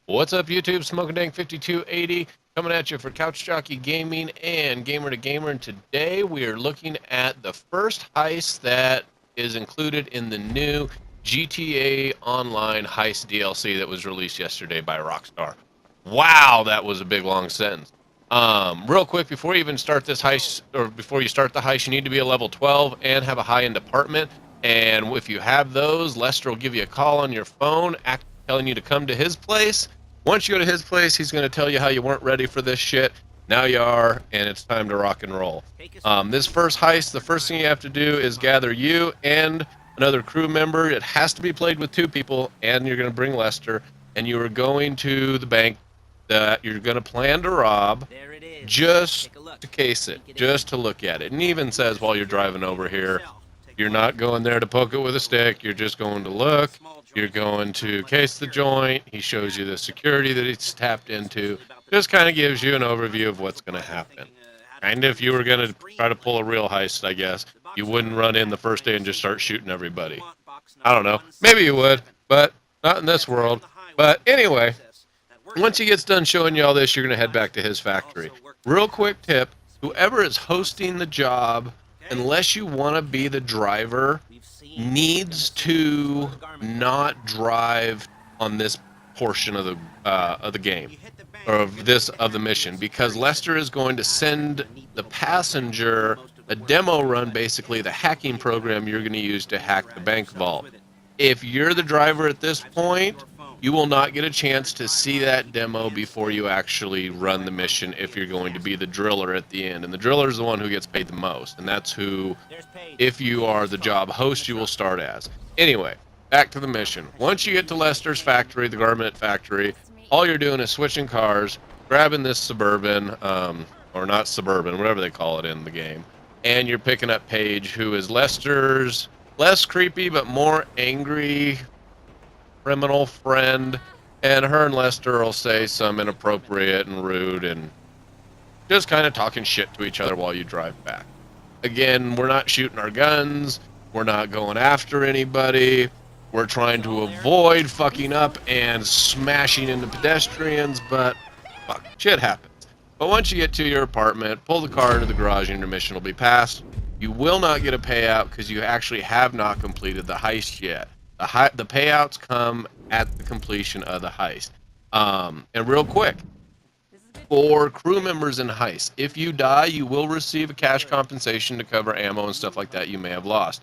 What's up, YouTube? Smoking Dank 5280 coming at you for Couch Jockey Gaming and Gamer to Gamer. And today we are looking at the first heist that is included in the new GTA Online Heist DLC that was released yesterday by Rockstar. Wow, that was a big long sentence. Real quick, before you even start this heist, or before you start the heist, you need to be a level 12 and have a high-end apartment. And if you have those, Lester will give you a call on your phone, telling you to come to his place. Once you go to his place, he's going to tell you how you weren't ready for this shit. Now you are, and it's time to rock and roll. This first heist, the first thing you have to do is gather you and another crew member. It has to be played with two people, and you're going to bring Lester, and you are going to the bank that you're going to plan to rob just to case it, just to look at it. And even says while you're driving over here, you're not going there to poke it with a stick. You're just going to look. You're going to case the joint. He shows you the security that it's tapped into. Just kind of gives you an overview of what's going to happen. And if you were going to try to pull a real heist, I guess, you wouldn't run in the first day and just start shooting everybody. I don't know. Maybe you would, but not in this world. But anyway, once he gets done showing you all this, you're going to head back to his factory. Real quick tip, whoever is hosting the job, unless you want to be the driver, needs to not drive on this portion of the game, or of the mission, because Lester is going to send the passenger a demo run, basically the hacking program you're going to use to hack the bank vault. If you're the driver at this point, you will not get a chance to see that demo before you actually run the mission if you're going to be the driller at the end. And the driller is the one who gets paid the most. And that's who, if you are the job host, you will start as. Anyway, back to the mission. Once you get to Lester's factory, the garment factory, all you're doing is switching cars, grabbing this Suburban, or not Suburban, whatever they call it in the game, and you're picking up Paige, who is Lester's less creepy but more angry criminal friend, and her and Lester will say some inappropriate and rude and just kind of talking shit to each other while you drive back. Again, we're not shooting our guns, we're not going after anybody, we're trying to avoid fucking up and smashing into pedestrians, but fuck, shit happens. But once you get to your apartment, pull the car into the garage and your mission will be passed. You will not get a payout because you actually have not completed the heist yet. The payouts come at the completion of the heist. And real quick, for crew members in heist, if you die, you will receive a cash compensation to cover ammo and stuff like that you may have lost.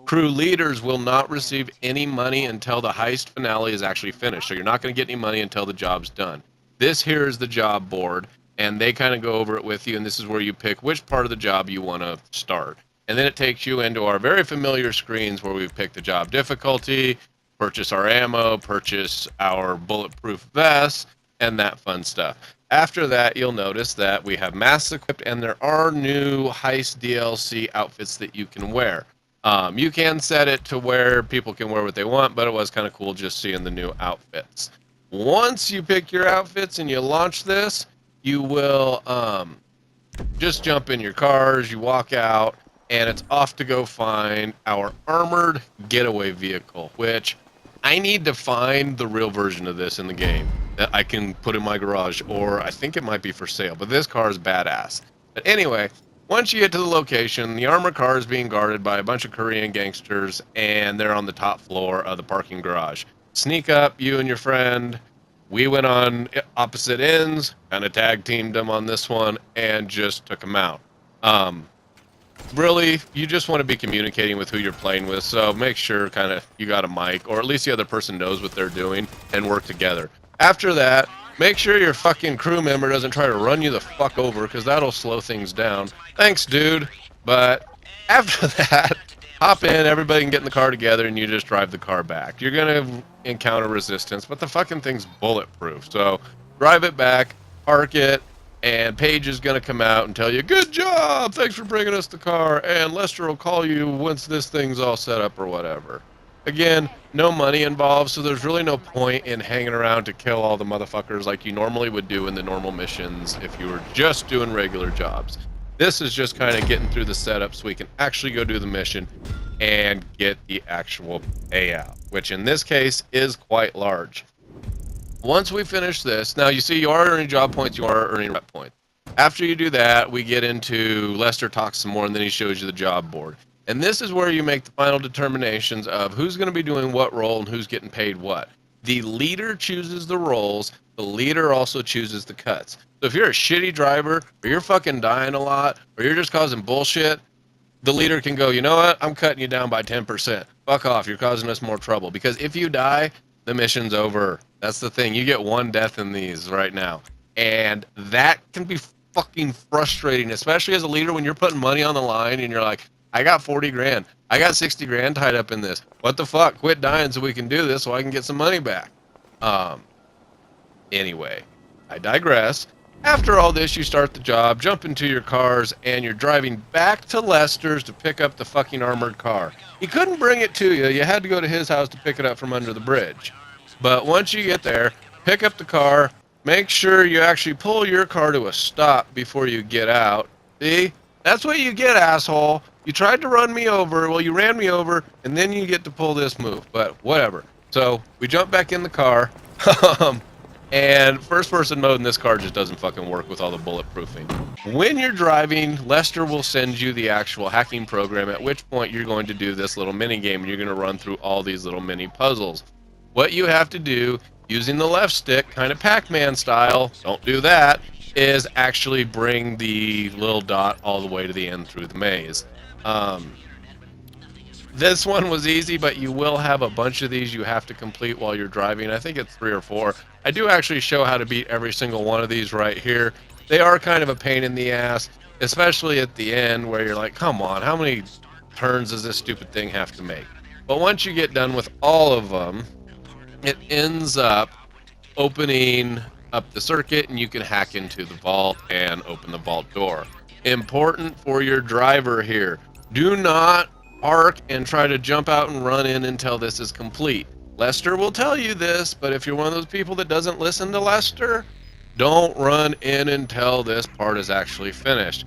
Crew leaders will not receive any money until the heist finale is actually finished. So you're not going to get any money until the job's done. This here is the job board, and they kind of go over it with you, and this is where you pick which part of the job you want to start. And then it takes you into our very familiar screens where we've picked the job difficulty, purchase our ammo, purchase our bulletproof vests, and that fun stuff. After that, you'll notice that we have masks equipped, and there are new heist DLC outfits that you can wear. You can set it to where people can wear what they want, but it was kind of cool just seeing the new outfits. Once you pick your outfits and you launch this, you will just jump in your cars, you walk out, and it's off to go find our armored getaway vehicle, which I need to find the real version of this in the game that I can put in my garage, or I think it might be for sale, but this car is badass. But anyway, once you get to the location, the armored car is being guarded by a bunch of Korean gangsters, and they're on the top floor of the parking garage. Sneak up, you and your friend. We went on opposite ends, kind of tag teamed them on this one, and just took them out. Really, you just want to be communicating with who you're playing with, so make sure kind of you got a mic, or at least the other person knows what they're doing, and work together. After that, make sure your fucking crew member doesn't try to run you the fuck over, because that'll slow things down. Thanks, dude. But after that, hop in, everybody can get in the car together, and you just drive the car back. You're going to encounter resistance, but the fucking thing's bulletproof, so drive it back, park it, and Paige is going to come out and tell you, good job, thanks for bringing us the car, and Lester will call you once this thing's all set up or whatever. Again, no money involved, so there's really no point in hanging around to kill all the motherfuckers like you normally would do in the normal missions if you were just doing regular jobs. This is just kind of getting through the setup so we can actually go do the mission and get the actual payout, which in this case is quite large. Once we finish this, now you see you are earning job points, you are earning rep points. After you do that, we get into Lester talks some more, and then he shows you the job board. And this is where you make the final determinations of who's going to be doing what role and who's getting paid what. The leader chooses the roles. The leader also chooses the cuts. So if you're a shitty driver, or you're fucking dying a lot, or you're just causing bullshit, the leader can go, you know what? I'm cutting you down by 10%. Fuck off. You're causing us more trouble. Because if you die, the mission's over. That's the thing. You get one death in these right now. And that can be fucking frustrating, especially as a leader when you're putting money on the line and you're like, I got 40 grand. I got 60 grand tied up in this. What the fuck? Quit dying so we can do this so I can get some money back. Anyway, I digress. After all this, you start the job, jump into your cars, and you're driving back to Lester's to pick up the fucking armored car. He couldn't bring it to you. You had to go to his house to pick it up from under the bridge. But once you get there, pick up the car, make sure you actually pull your car to a stop before you get out. See? That's what you get, asshole. You tried to run me over. Well, you ran me over, and then you get to pull this move. But whatever. So we jump back in the car. And first-person mode in this car just doesn't fucking work with all the bulletproofing. When you're driving, Lester will send you the actual hacking program, at which point you're going to do this little mini game, and you're going to run through all these little mini puzzles. What you have to do, using the left stick, kind of Pac-Man style, don't do that, is actually bring the little dot all the way to the end through the maze. This one was easy, but you will have a bunch of these you have to complete while you're driving. I think it's 3 or 4. I do actually show how to beat every single one of these right here. They are kind of a pain in the ass, especially at the end where you're like, come on, how many turns does this stupid thing have to make? But once you get done with all of them, it ends up opening up the circuit and you can hack into the vault and open the vault door. Important for your driver here. Do not park and try to jump out and run in until this is complete. Lester will tell you this, but if you're one of those people that doesn't listen to Lester, don't run in until this part is actually finished.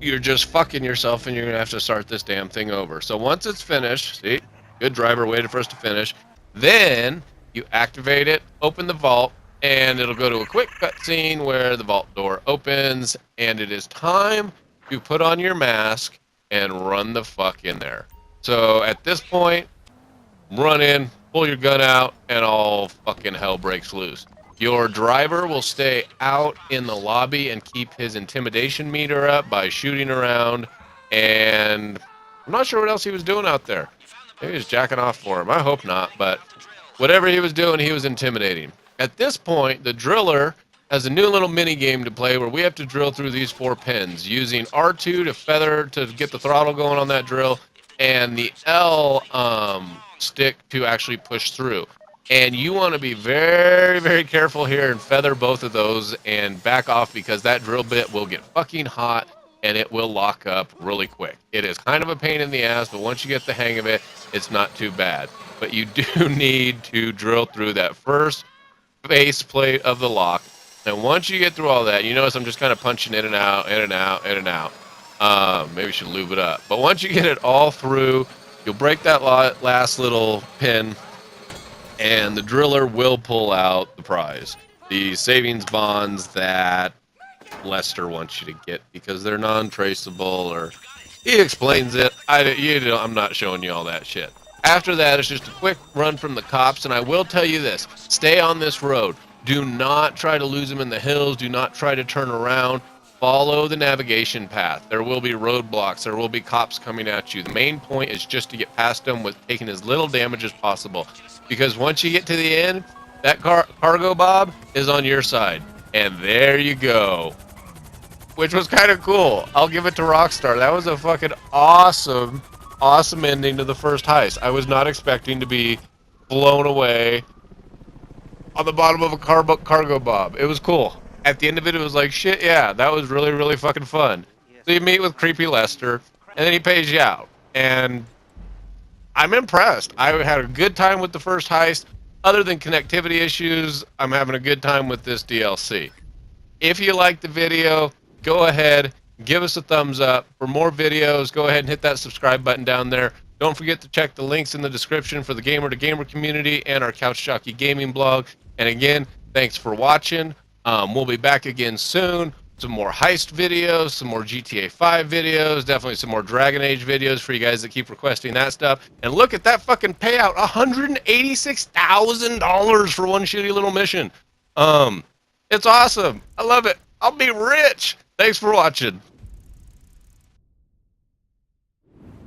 You're just fucking yourself and you're going to have to start this damn thing over. So once it's finished, see, good driver waited for us to finish, then you activate it, open the vault, and it'll go to a quick cutscene where the vault door opens, and it is time to put on your mask and run the fuck in there. So at this point, run in, pull your gun out, and all fucking hell breaks loose. Your driver will stay out in the lobby and keep his intimidation meter up by shooting around, and I'm not sure what else he was doing out there. Maybe he was jacking off for him. I hope not, but whatever he was doing, he was intimidating. At this point, the driller has a new little mini game to play where we have to drill through these 4 pins using R2 to feather to get the throttle going on that drill, and the L stick to actually push through. And you want to be very, very careful here and feather both of those and back off, because that drill bit will get fucking hot and it will lock up really quick. It is kind of a pain in the ass, but once you get the hang of it, it's not too bad. But you do need to drill through that first base plate of the lock. And once you get through all that, you notice I'm just kind of punching in and out, in and out, in and out. Maybe we should lube it up. But once you get it all through, you'll break that last little pin, and the driller will pull out the prize. The savings bonds that Lester wants you to get because they're non-traceable, or he explains it. I'm not showing you all that shit. After that, it's just a quick run from the cops, and I will tell you this. Stay on this road. Do not try to lose them in the hills. Do not try to turn around. Follow the navigation path. There will be roadblocks. There will be cops coming at you. The main point is just to get past them with taking as little damage as possible. Because once you get to the end, that cargo bob is on your side. And there you go. Which was kind of cool. I'll give it to Rockstar. That was a fucking awesome ending to the first heist. I was not expecting to be blown away on the bottom of a cargo bob. It was cool. At the end of it, it was like, shit, yeah, that was really, really fucking fun. So you meet with creepy Lester, and then he pays you out. And I'm impressed. I had a good time with the first heist. Other than connectivity issues, I'm having a good time with this DLC. If you liked the video, go ahead, give us a thumbs up. For more videos, go ahead and hit that subscribe button down there. Don't forget to check the links in the description for the Gamer to Gamer community and our Couch Jockey Gaming blog. And again, thanks for watching. We'll be back again soon. Some more heist videos, some more GTA 5 videos, definitely some more Dragon Age videos for you guys that keep requesting that stuff. And look at that fucking payout, $186,000 for one shitty little mission. It's awesome. I love it. I'll be rich. Thanks for watching.